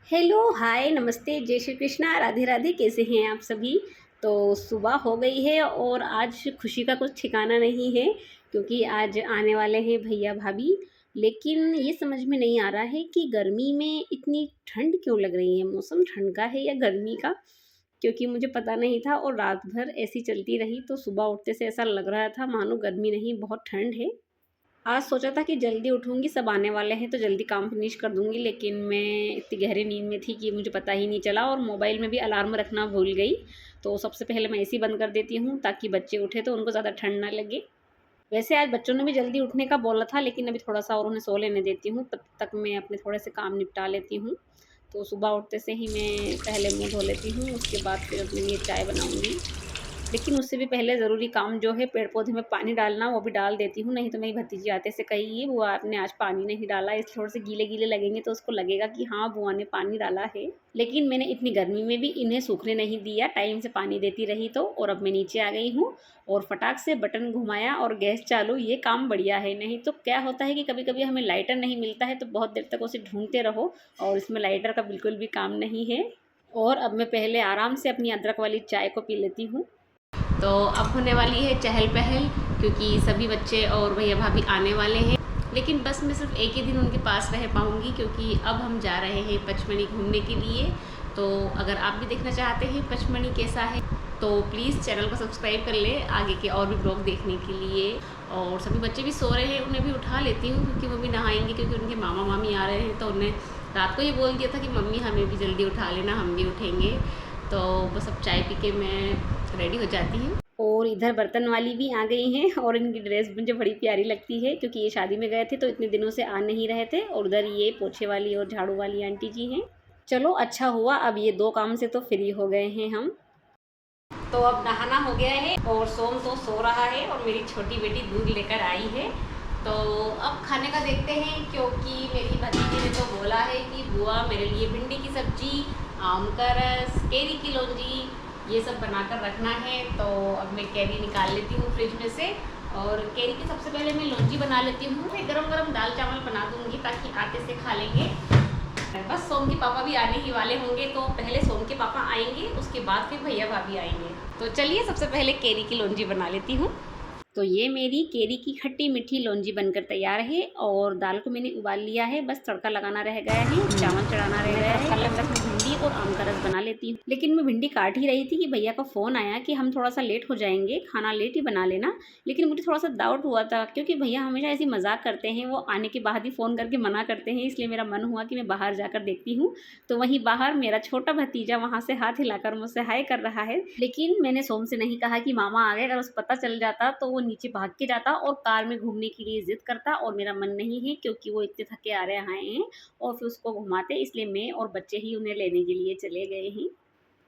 Hello, हाय, नमस्ते, जय श्री कृष्णा, राधे राधे। कैसे हैं आप सभी? तो सुबह हो गई है और आज खुशी का कुछ ठिकाना नहीं है क्योंकि आज आने वाले हैं भैया भाभी। लेकिन ये समझ में नहीं आ रहा है कि गर्मी में इतनी ठंड क्यों लग रही है। मौसम ठंड का है या गर्मी का, क्योंकि मुझे पता नहीं था और रात भर ऐसी चलती रही तो सुबह उठते से ऐसा लग रहा था मानो गर्मी नहीं, बहुत ठंड है। आज सोचा था कि जल्दी उठूँगी, सब आने वाले हैं तो जल्दी काम फिनिश कर दूँगी, लेकिन मैं इतनी गहरी नींद में थी कि मुझे पता ही नहीं चला और मोबाइल में भी अलार्म रखना भूल गई। तो सबसे पहले मैं एसी बंद कर देती हूँ ताकि बच्चे उठे तो उनको ज़्यादा ठंड ना लगे। वैसे आज बच्चों ने भी जल्दी उठने का बोला था, लेकिन अभी थोड़ा-सा और उन्हें सो लेने देती हूँ, तब तक मैं अपने थोड़े से काम निपटा लेती हूँ। तो सुबह उठते से ही मैं पहले मुँह धो लेती हूँ, उसके बाद फिर अपने लिए चाय बनाऊँगी। लेकिन उससे भी पहले ज़रूरी काम जो है पेड़-पौधे में पानी डालना, वो भी डाल देती हूँ, नहीं तो मेरी भतीजी आते से कहेगी बुआ आपने आज पानी नहीं डाला, इस थोड़े से गीले-गीले लगेंगे तो उसको लगेगा कि हाँ, बुआ ने पानी डाला है। लेकिन मैंने इतनी गर्मी में भी इन्हें सूखने नहीं दिया, टाइम से पानी देती रही तो। और अब मैं नीचे आ गई हूँ और फटाक से बटन घुमाया और गैस चालू, ये काम बढ़िया है। नहीं तो क्या होता है कि कभी-कभी हमें लाइटर नहीं मिलता है तो बहुत देर तक उसे ढूँढते रहो और इसमें लाइटर का बिल्कुल भी काम नहीं है। और अब मैं पहले आराम से अपनी अदरक वाली चाय को पी लेती हूँ। तो अब होने वाली है चहल पहल, क्योंकि सभी बच्चे और भैया भाभी आने वाले हैं। लेकिन बस मैं सिर्फ एक ही दिन उनके पास रह पाऊँगी क्योंकि अब हम जा रहे हैं पचमणी घूमने के लिए। तो अगर आप भी देखना चाहते हैं पचमणी कैसा है तो प्लीज़ चैनल को सब्सक्राइब कर ले आगे के और भी ब्लॉग देखने के लिए। और सभी बच्चे भी सो रहे हैं, उन्हें भी उठा लेती हूँ क्योंकि वो भी नहाएंगे, क्योंकि उनके मामा मामी आ रहे हैं। तो उन्हें रात को ये बोल दिया था कि मम्मी हमें भी जल्दी उठा लेना, हम भी उठेंगे। तो बस अब चाय पी के मैं रेडी हो जाती हूँ। और इधर बर्तन वाली भी आ गई हैं और इनकी ड्रेस मुझे बड़ी प्यारी लगती है क्योंकि ये शादी में गए थे तो इतने दिनों से आ नहीं रहे थे। और उधर ये पोछे वाली और झाड़ू वाली आंटी जी हैं। चलो अच्छा हुआ, अब ये 2 काम से तो फ्री हो गए हैं हम। तो अब नहाना हो गया है और सोम तो सो रहा है और मेरी छोटी बेटी दूध लेकर आई है। तो अब खाने का देखते हैं, क्योंकि मेरी भतीजी ने तो बोला है कि बुआ मेरे लिए भिंडी की सब्जी, आम का रस, केरी की लौंजी, ये सब बनाकर रखना है। तो अब मैं केरी निकाल लेती हूँ फ्रिज में से और केरी की सबसे पहले मैं लौंजी बना लेती हूँ, फिर गरम गरम दाल चावल बना दूँगी ताकि आटे से खा लेंगे। बस सोम के पापा भी आने ही वाले होंगे, तो पहले सोम के पापा आएंगे, उसके बाद फिर भैया भाभी आएंगे। तो चलिए सबसे पहले केरी की लौंजी बना लेती हूँ। तो ये मेरी केरी की खट्टी मीठी लौंजी बनकर तैयार है और दाल को मैंने उबाल लिया है, बस तड़का लगाना रह गया है, चावल चढ़ाना रह गया है। कल तक मैं भिंडी और आम का रस बना लेती हूँ, लेकिन मैं भिंडी काट ही रही थी कि भैया का फ़ोन आया कि हम थोड़ा सा लेट हो जाएंगे, खाना लेट ही बना लेना। लेकिन मुझे थोड़ा सा डाउट हुआ था क्योंकि भैया हमेशा ऐसी मजाक करते हैं, वो आने के बाद ही फ़ोन करके मना करते हैं, इसलिए मेरा मन हुआ कि मैं बाहर जाकर देखती हूँ। तो वहीं बाहर मेरा छोटा भतीजा वहाँ से हाथ हिलाकर मुझसे हाय कर रहा है। लेकिन मैंने सोम से नहीं कहा कि मामा आ गए, अगर उसे पता चल जाता तो वो नीचे भाग के जाता और कार में घूमने के लिए जिद करता और मेरा मन नहीं है क्योंकि वो इतने थके आ रहे हैं और फिर उसको घुमाते, इसलिए मैं और बच्चे ही उन्हें लेने के लिए चले गए हैं।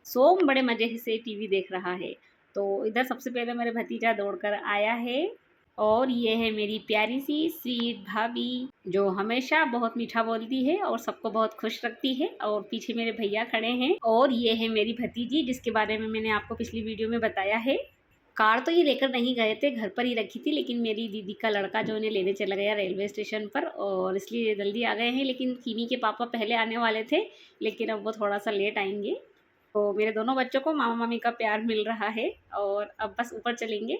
सोम बड़े मजे से टीवी देख रहा है। तो इधर सबसे पहले मेरे भतीजा दौड़कर आया है और ये है मेरी प्यारी सी स्वीट भाभी जो हमेशा बहुत मीठा बोलती है और सबको बहुत खुश रखती है। और पीछे मेरे भैया खड़े हैं और ये है मेरी भतीजी जिसके बारे में मैंने आपको पिछली वीडियो में बताया है। कार तो ये लेकर नहीं गए थे, घर पर ही रखी थी, लेकिन मेरी दीदी का लड़का जो इन्हें लेने चला गया रेलवे स्टेशन पर और इसलिए जल्दी आ गए हैं। लेकिन किमी के पापा पहले आने वाले थे, लेकिन अब वो थोड़ा सा लेट आएंगे। तो मेरे दोनों बच्चों को मामा मामी का प्यार मिल रहा है और अब बस ऊपर चलेंगे।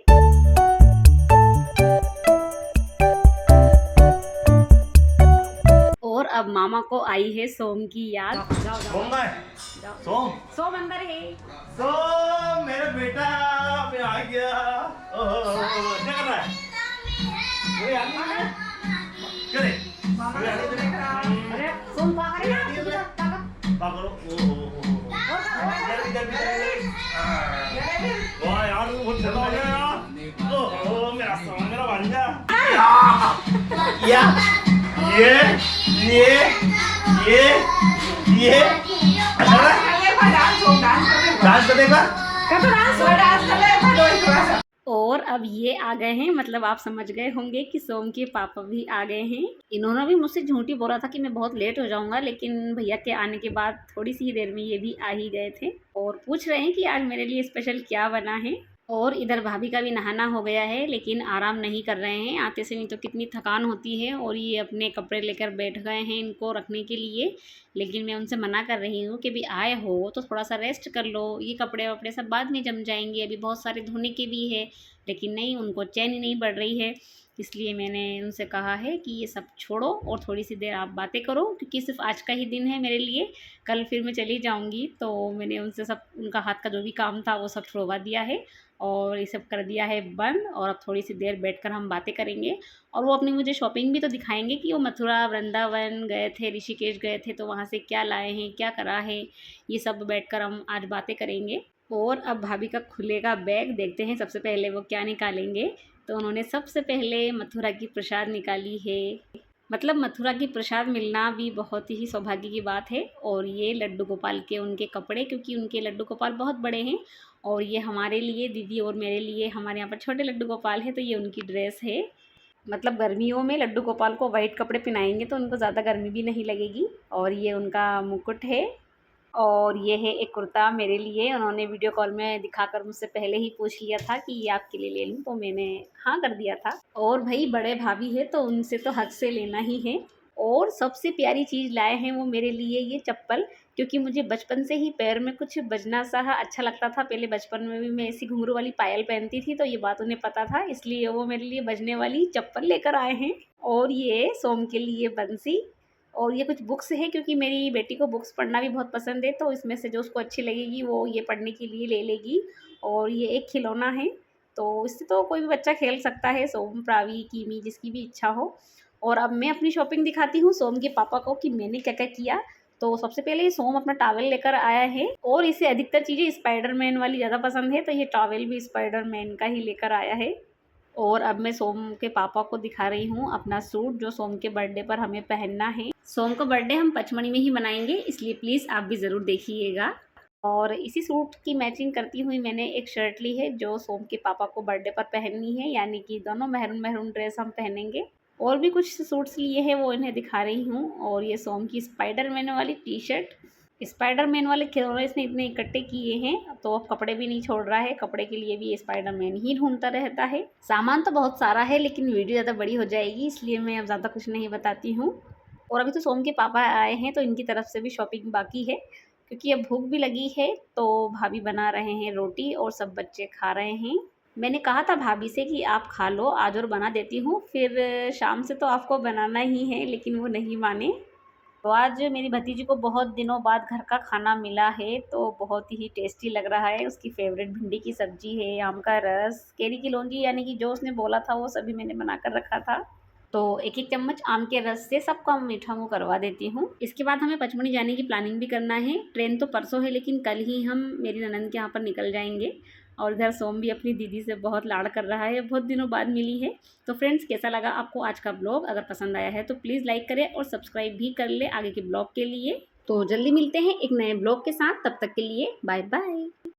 और अब मामा को आई है सोम की याद। जाओ जाओ सोम है। जाओ। सोम सोम अंदर है। सोम मेरा बेटा मैं आ गया। क्या कर रहा है? अरे यार क्या रे? अरे सोम पागल है ना? पागल जल्दी जल्दी जल्दी। वाह यार वो बहुत ठंडा हो गया यार। ओह मेरा सोम मेरा भांजा। या ये ये ये ये डांस करेगा। और अब ये आ गए हैं, मतलब आप समझ गए होंगे कि सोम के पापा भी आ गए हैं। इन्होंने भी मुझसे झूठी बोला था कि मैं बहुत लेट हो जाऊंगा, लेकिन भैया के आने के बाद थोड़ी सी देर में ये भी आ ही गए थे और पूछ रहे हैं कि आज मेरे लिए स्पेशल क्या बना है। और इधर भाभी का भी नहाना हो गया है, लेकिन आराम नहीं कर रहे हैं। आते से नहीं तो कितनी थकान होती है, और ये अपने कपड़े लेकर बैठ गए हैं इनको रखने के लिए। लेकिन मैं उनसे मना कर रही हूँ कि भी आए हो तो थोड़ा सा रेस्ट कर लो, ये कपड़े वपड़े सब बाद में जम जाएंगे, अभी बहुत सारे धोने के भी है। लेकिन नहीं, उनको चैन ही नहीं बढ़ रही है। इसलिए मैंने उनसे कहा है कि ये सब छोड़ो और थोड़ी सी देर आप बातें करो, क्योंकि सिर्फ आज का ही दिन है मेरे लिए, कल फिर मैं चली जाऊँगी। तो मैंने उनसे सब उनका हाथ का जो भी काम था वो सब छुड़वा दिया है, और ये सब कर दिया है बंद। और अब थोड़ी सी देर बैठकर हम बातें करेंगे, और वो अपनी मुझे शॉपिंग भी तो दिखाएंगे कि वो मथुरा वृंदावन गए थे, ऋषिकेश गए थे, तो वहाँ से क्या लाए हैं, क्या करा है, ये सब बैठकर हम आज बातें करेंगे। और अब भाभी का खुलेगा बैग, देखते हैं सबसे पहले वो क्या निकालेंगे। तो उन्होंने सबसे पहले मथुरा की प्रसाद निकाली है। मतलब मथुरा की प्रसाद मिलना भी बहुत ही सौभाग्य की बात है। और ये लड्डू गोपाल के उनके कपड़े, क्योंकि उनके लड्डू गोपाल बहुत बड़े हैं, और ये हमारे लिए, दीदी और मेरे लिए, हमारे यहाँ पर छोटे लड्डू गोपाल हैं, तो ये उनकी ड्रेस है। मतलब गर्मियों में लड्डू गोपाल को वाइट कपड़े पहनाएंगे तो उनको ज़्यादा गर्मी भी नहीं लगेगी। और ये उनका मुकुट है, और ये है एक कुर्ता मेरे लिए। उन्होंने वीडियो कॉल में दिखाकर मुझसे पहले ही पूछ लिया था कि ये आपके लिए ले लूँ, तो मैंने हाँ कर दिया था। और भाई बड़े भाभी है तो उनसे तो हक से लेना ही है। और सबसे प्यारी चीज़ लाए हैं वो मेरे लिए ये चप्पल, क्योंकि मुझे बचपन से ही पैर में कुछ बजना सा अच्छा लगता था। पहले बचपन में भी मैं ऐसी घुंघरू वाली पायल पहनती थी, तो ये बात उन्हें पता था, इसलिए वो मेरे लिए बजने वाली चप्पल लेकर आए हैं। और ये सोम के लिए बंसी, और ये कुछ बुक्स है, क्योंकि मेरी बेटी को बुक्स पढ़ना भी बहुत पसंद है, तो इसमें से जो उसको अच्छी लगेगी वो ये पढ़ने के लिए ले लेगी। और ये एक खिलौना है, तो इससे तो कोई भी बच्चा खेल सकता है, सोम, प्रावी, कीमी, जिसकी भी इच्छा हो। और अब मैं अपनी शॉपिंग दिखाती हूँ सोम के पापा को कि मैंने क्या क्या किया। तो सबसे पहले ये सोम अपना टॉवल लेकर आया है, और इसे अधिकतर चीज़ें स्पाइडरमैन वाली ज़्यादा पसंद है, तो ये टॉवल भी स्पाइडरमैन का ही लेकर आया है। और अब मैं सोम के पापा को दिखा रही हूँ अपना सूट, जो सोम के बर्थडे पर हमें पहनना है। सोम का बर्थडे हम पचमढ़ी में ही मनाएंगे, इसलिए प्लीज़ आप भी ज़रूर देखिएगा। और इसी सूट की मैचिंग करती हुई मैंने एक शर्ट ली है, जो सोम के पापा को बर्थडे पर पहननी है, यानी कि दोनों मैरून मैरून ड्रेस हम पहनेंगे। और भी कुछ सूट्स लिए हैं, वो इन्हें दिखा रही हूँ। और ये सोम की स्पाइडरमैन वाली टी शर्ट, स्पाइडरमैन वाले खिलौने इसने इतने इकट्ठे किए हैं, तो अब कपड़े भी नहीं छोड़ रहा है, कपड़े के लिए भी ये स्पाइडरमैन ही ढूंढता रहता है। सामान तो बहुत सारा है, लेकिन वीडियो ज़्यादा बड़ी हो जाएगी, इसलिए मैं अब ज़्यादा कुछ नहीं बताती हूँ। और अभी तो सोम के पापा आए हैं, तो इनकी तरफ से भी शॉपिंग बाकी है, क्योंकि अब भूख भी लगी है। तो भाभी बना रहे हैं रोटी, और सब बच्चे खा रहे हैं। मैंने कहा था भाभी से कि आप खा लो आज, और बना देती हूँ, फिर शाम से तो आपको बनाना ही है, लेकिन वो नहीं माने। तो आज मेरी भतीजी को बहुत दिनों बाद घर का खाना मिला है, तो बहुत ही टेस्टी लग रहा है। उसकी फेवरेट भिंडी की सब्जी है, आम का रस, केरी की लौंजी, यानी कि जो उसने बोला था वो सभी मैंने बना कर रखा था। तो एक एक चम्मच आम के रस से सबका मीठा मुँह करवा देती हूँ। इसके बाद हमें पचमढ़ी जाने की प्लानिंग भी करना है। ट्रेन तो परसों है, लेकिन कल ही हम मेरी ननंद के यहाँ पर निकल जाएंगे। और इधर सोम भी अपनी दीदी से बहुत लाड़ कर रहा है, बहुत दिनों बाद मिली है। तो फ्रेंड्स, कैसा लगा आपको आज का ब्लॉग? अगर पसंद आया है तो प्लीज़ लाइक करें और सब्सक्राइब भी कर ले आगे के ब्लॉग के लिए। तो जल्दी मिलते हैं एक नए ब्लॉग के साथ, तब तक के लिए बाय बाय।